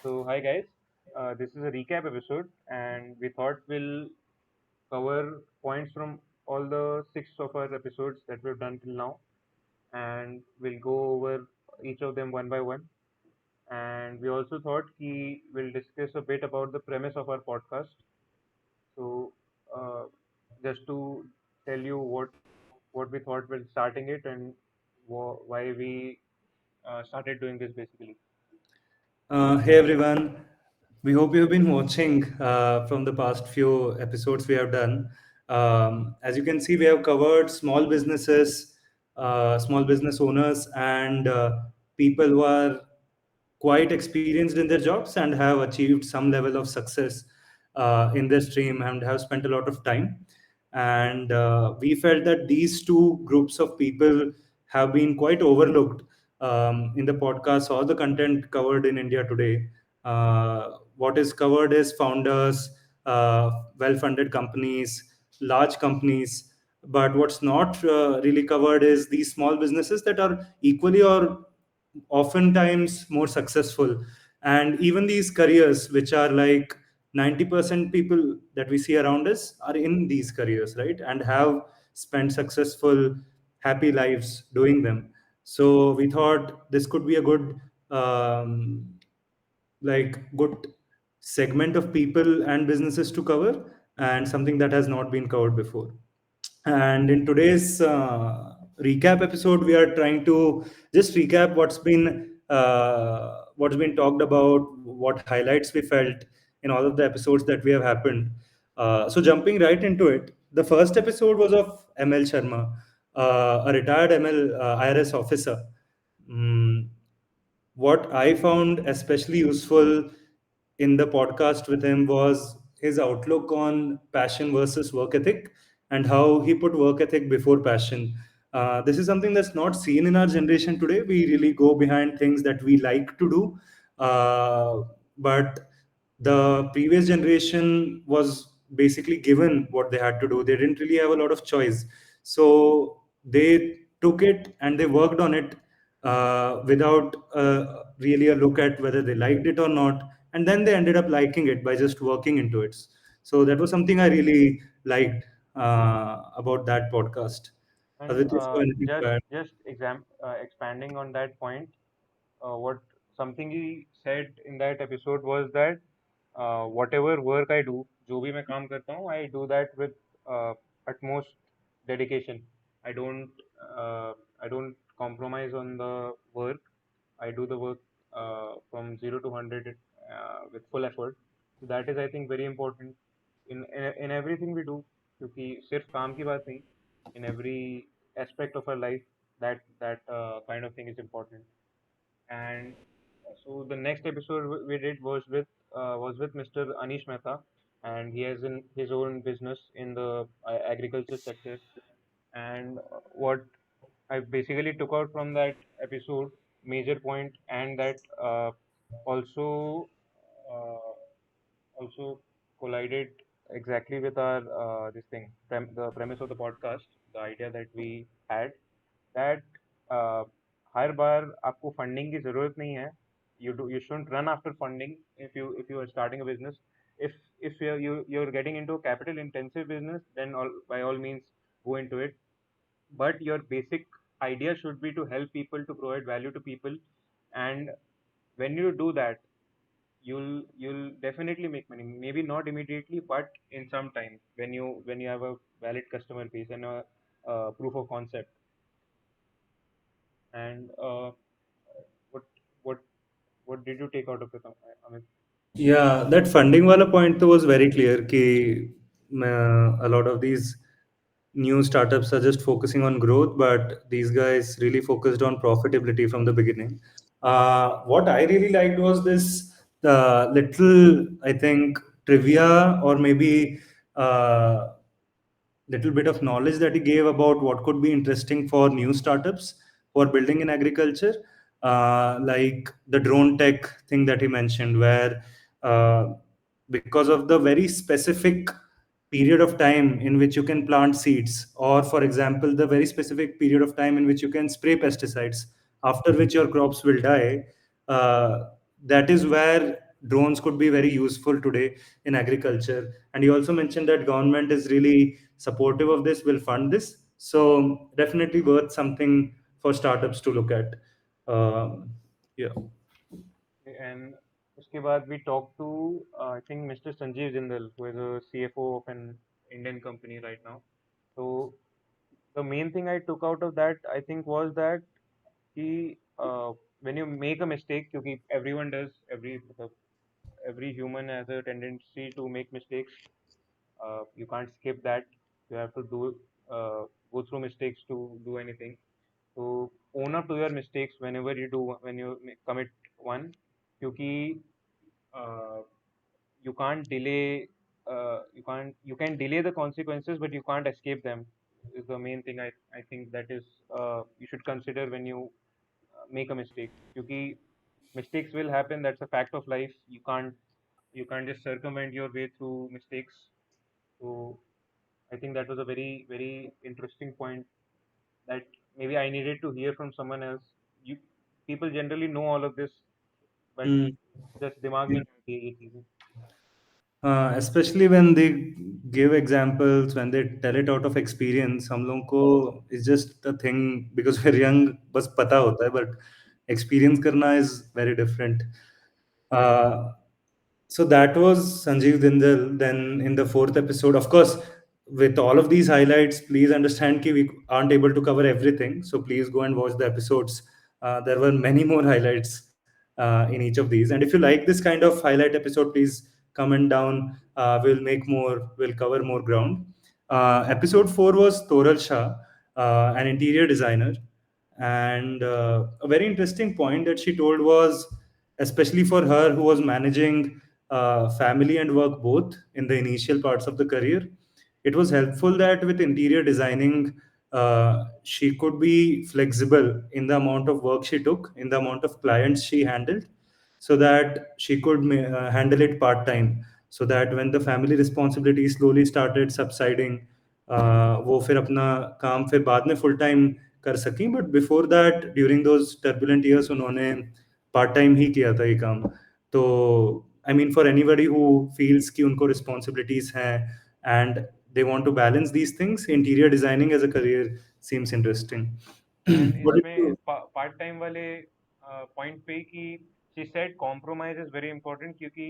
Hi guys. This is a recap episode, and we thought we'll cover points from all the six of our episodes that we've done till now, and we'll go over each of them one by one. And we also thought we'll discuss a bit about the premise of our podcast. So, uh, just to tell you what we thought while starting it and why we started doing this basically. Hey everyone, we hope you've been watching from the past few episodes we have done. As you can see, we have covered small businesses, small business owners, and people who are quite experienced in their jobs and have achieved some level of success in their stream and have spent a lot of time. And we felt that these two groups of people have been quite overlooked in the podcast or the content covered in India today. What is covered is founders, well funded companies, large companies. But what's not really covered is these small businesses that are equally or oftentimes more successful. And even these careers which are like 90% people that we see around us are in these careers, right, and have spent successful happy lives doing them. So we thought this could be a good segment of people and businesses to cover, and something that has not been covered before. And in today's recap episode, we are trying to just recap what's been talked about, what highlights we felt in all of the episodes that we have happened. So jumping right into it, the first episode was of ML Sharma, a retired ML IRS officer. Mm, what I found especially useful in the podcast with him was his outlook on passion versus work ethic, and how he put work ethic before passion. This is something that's not seen in our generation today. We really go behind things that we like to do. But the previous generation was basically given what they had to do. They didn't really have a lot of choice. So they took it and they worked on it without really a look at whether they liked it or not. And then they ended up liking it by just working into it. So that was something I really liked about that podcast. And Aditya, so anything to add? expanding on that point, what something he said in that episode was that whatever work I do, जो भी मैं काम करता हूँ, I do that with utmost dedication. I don't uh, I don't compromise on the work. I do the work from 0 to 100 with full effort. So that is, I think, very important in everything we do. क्योंकि सिर्फ काम की बात नहीं, in every aspect of our life, that kind of thing is important. And so the next episode we did was with Mr. Anish Mehta, and he has his own business in the agriculture sector. And what I basically took out from that episode, major point, and that also uh, also collided exactly with our this thing, the premise of the podcast, the idea that we had, that uh, हर बार आपको funding की जरूरत नहीं है. You shouldn't run after funding if you are starting a business. If you're getting into a capital intensive business, then by all means go into it. But your basic idea should be to help people, to provide value to people. And when you do that, you'll definitely make money. Maybe not immediately, but in some time, when you have a valid customer base and a proof of concept. And what what what did you take out of it, Amit? Yeah, that funding wala point to was very clear कि a lot of these new startups are just focusing on growth, but these guys really focused on profitability from the beginning. What I really liked was this little, I think, trivia, or maybe uh, little bit of knowledge that he gave about what could be interesting for new startups who are building in agriculture, like the drone tech thing that he mentioned, where uh, because of the very specific period of time in which you can plant seeds, or for example, the very specific period of time in which you can spray pesticides, after which your crops will die, uh, that is where drones could be very useful today in agriculture. And he also mentioned that government is really supportive of this, will fund this. So definitely worth something for startups to look at. Um, yeah. And उसके बाद we talked to I think Mr. Sanjeev Jindal, who is a CFO of an Indian company right now. So the main thing I took out of that, I think, was that he when you make a mistake, क्योंकि everyone does, every human has a tendency to make mistakes. You can't skip that. You have to go through mistakes to do anything. So own up to your mistakes whenever you commit one, क्योंकि uh, you can't delay you can delay the consequences, but you can't escape them. Is the main thing I think that is you should consider when you make a mistake. क्योंकि mistakes will happen. That's a fact of life. You can't just circumvent your way through mistakes. So I think that was a very interesting point that maybe I needed to hear from someone else. You people generally know all of this, but Hmm. just दिमाग में नहीं आती है ये चीजें. Especially when they give examples, when they tell it out of experience, हम लोगों को it's just the thing because we're young बस पता होता है, but experience करना is very different. Uh, so that was Sanjeev Dindal. Then in the fourth episode, of course, with all of these highlights, please understand that we aren't able to cover everything. So please go and watch the episodes. There were many more highlights in each of these. And if you like this kind of highlight episode, please comment down. We'll make more. We'll cover more ground. Episode 4 was Toral Shah, an interior designer. And a very interesting point that she told was, especially for her who was managing family and work both in the initial parts of the career, it was helpful that with interior designing, she could be flexible in the amount of work she took, in the amount of clients she handled, so that she could handle it part time. So that when the family responsibilities slowly started subsiding, वो फिर अपना काम फिर बाद में full time कर सकें. But before that during those turbulent years उन्होंने पार्ट टाइम ही किया था ये काम. तो I mean for anybody who feels कि उनको रिस्पॉन्सिबिलिटीज हैं and they want to balance these things, interior designing as a career seems interesting. And What did you? इसमें पार्ट टाइम वाले पॉइंट पे कि she said compromise is very important क्योंकि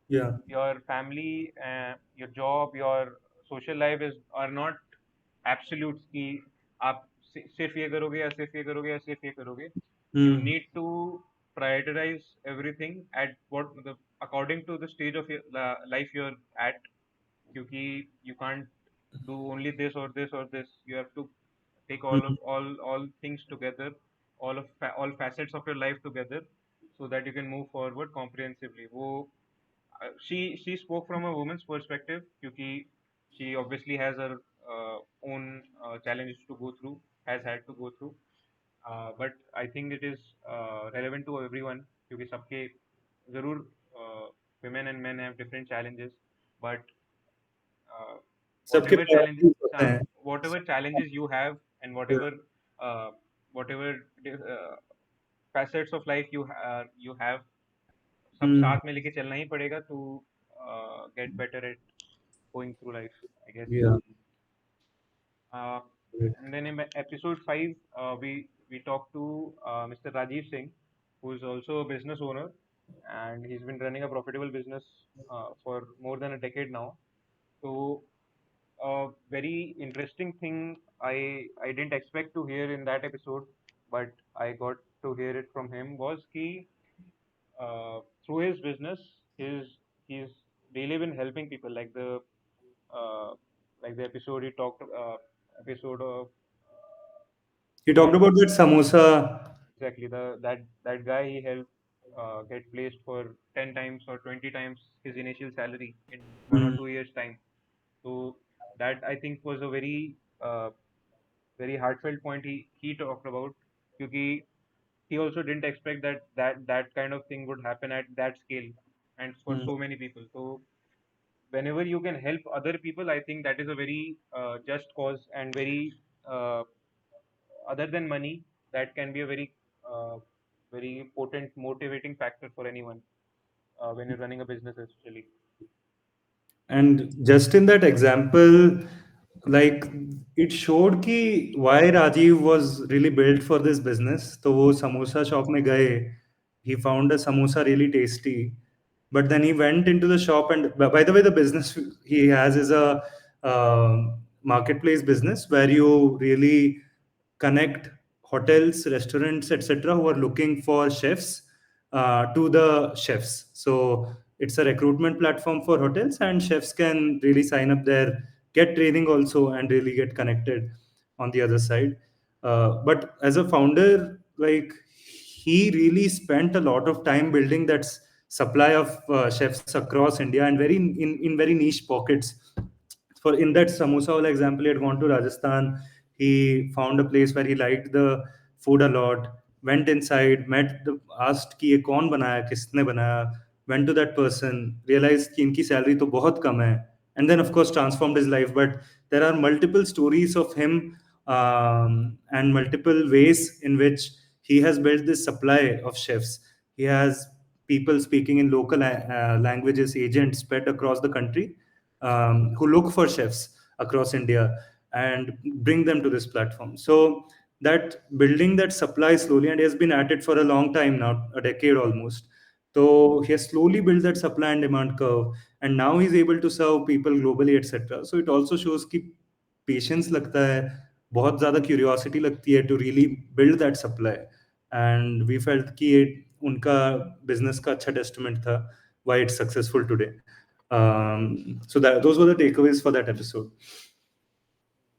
Yeah. your family, your job, your social life is are not absolutes कि आप सिर्फ ये करोगे या सिर्फ ये करोगे या सिर्फ ये करोगे. You Hmm. need to prioritize everything at what the according to the stage of your life you're at, क्योंकि you can't do only this or this or this. You have to take Hmm. all things together, all facets of your life together, so that you can move forward comprehensively. वो she spoke from a woman's perspective क्योंकि she obviously has her own challenges to go through, has had to go through. But I think it is relevant to everyone क्योंकि सबके जरूर women and men have different challenges, but uh, सबके whatever challenge priorities होते हैं. whatever challenges you have and uh, whatever uh, facets of life you have, सब Hmm. साथ में लेके चलना ही पड़ेगा to get better at going through life, I guess. Yeah. uh, Great. and then in episode 5 we talked to Mr. Rajiv Singh, who is also a business owner, and he's been running a profitable business for more than a decade now. So a very interesting thing I didn't expect to hear in that episode, but I got to hear it from him was कि through his business, he's really been helping people uh, like the episode he talked episode of You talked that about that samosa. exactly that guy he helped get placed for 10 times or 20 times his initial salary in 1 or 2 years time. So that I think was a uh, very heartfelt point he talked about because he also didn't expect that kind of thing would happen at that scale and for Hmm. so many people. So whenever you can help other people, I think that is a very just cause and very uh, other than money, that can be a very uh, very potent motivating factor for anyone. when you're running a business, especially. And just in that example, like it showed ki why Rajiv was really built for this business. तो वो samosa shop में गए, he found a samosa really tasty, but then he went into the shop and by the way, the business he has is a marketplace business where you really connect hotels, restaurants, etc., who are looking for chefs to the chefs. So it's a recruitment platform for hotels, and chefs can really sign up there, get training also, and really get connected on the other side. But as a founder, like he really spent a lot of time building that supply of chefs across India and in very niche pockets. For in that samosa wala example, he had gone to Rajasthan. He found a place where he liked the food a lot. Went inside, asked कि ये कौन बनाया, किसने बनाया. Went to that person, realized कि इनकी salary तो बहुत कम है, and then of course transformed his life. But there are multiple stories of him, and multiple ways in which he has built this supply of chefs. He has people speaking in local languages, agents spread across the country, who look for chefs across India and bring them to this platform. So that building that supply slowly, and he has been at it for a long time now, a decade almost. So he has slowly built that supply and demand curve, and now he's able to serve people globally, etc. So it also shows कि patience लगता है, बहुत ज़्यादा curiosity लगती है to really build that supply. And we felt कि ये उनका business का अच्छा testament था why it's successful today. So that those were the takeaways for that episode.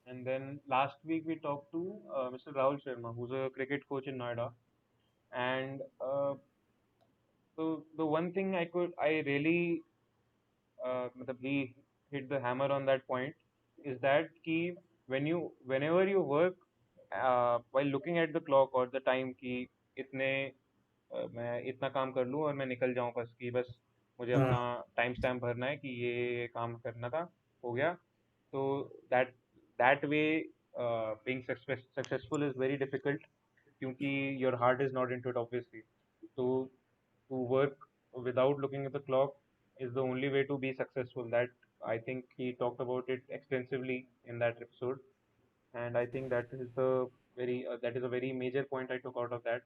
And then last week we talked to Mr. Rahul Sharma, who's a cricket coach in Noida. And so the one thing I really, he hit the hammer on that point, is that कि whenever you work while looking at the clock or the time कि इतने मैं इतना काम कर लूँ और मैं निकल जाऊँ, बस कि बस मुझे Uh, अपना टाइम स्टैम्प भरना है कि ये काम करना था, हो गया. तो that that way being successful is very difficult क्योंकि your heart is not into it, obviously. So to work without looking at the clock is the only way to be successful. That I think he talked about it extensively in that episode, and I think that is a very major point I took out of that.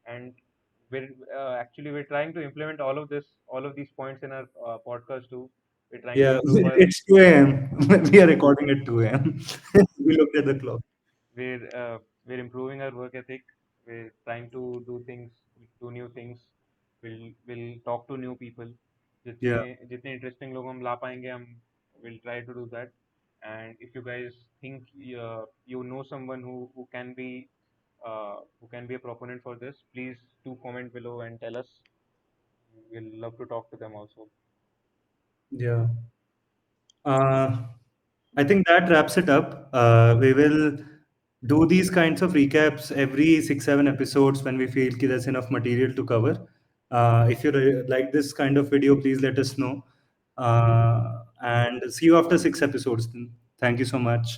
And we're trying to implement all of these points in our podcast too. We're trying to yeah, improve our it's 2 a.m. We are recording at 2 a.m. We looked at the clock. we're improving our work ethic. We're trying to do new things. We'll talk to new people. जितने Yeah, जितने interesting लोग हम ला पाएंगे, हम will try to do that. And if you guys think you know someone who can be a proponent for this, please do comment below and tell us. We'll love to talk to them also. yeah. Uh, I think that wraps it up. We will do these kinds of recaps every 6, 7 episodes when we feel कि there's enough material to cover. If you like this kind of video, please let us know. And see you after 6 episodes. Then. Thank you so much.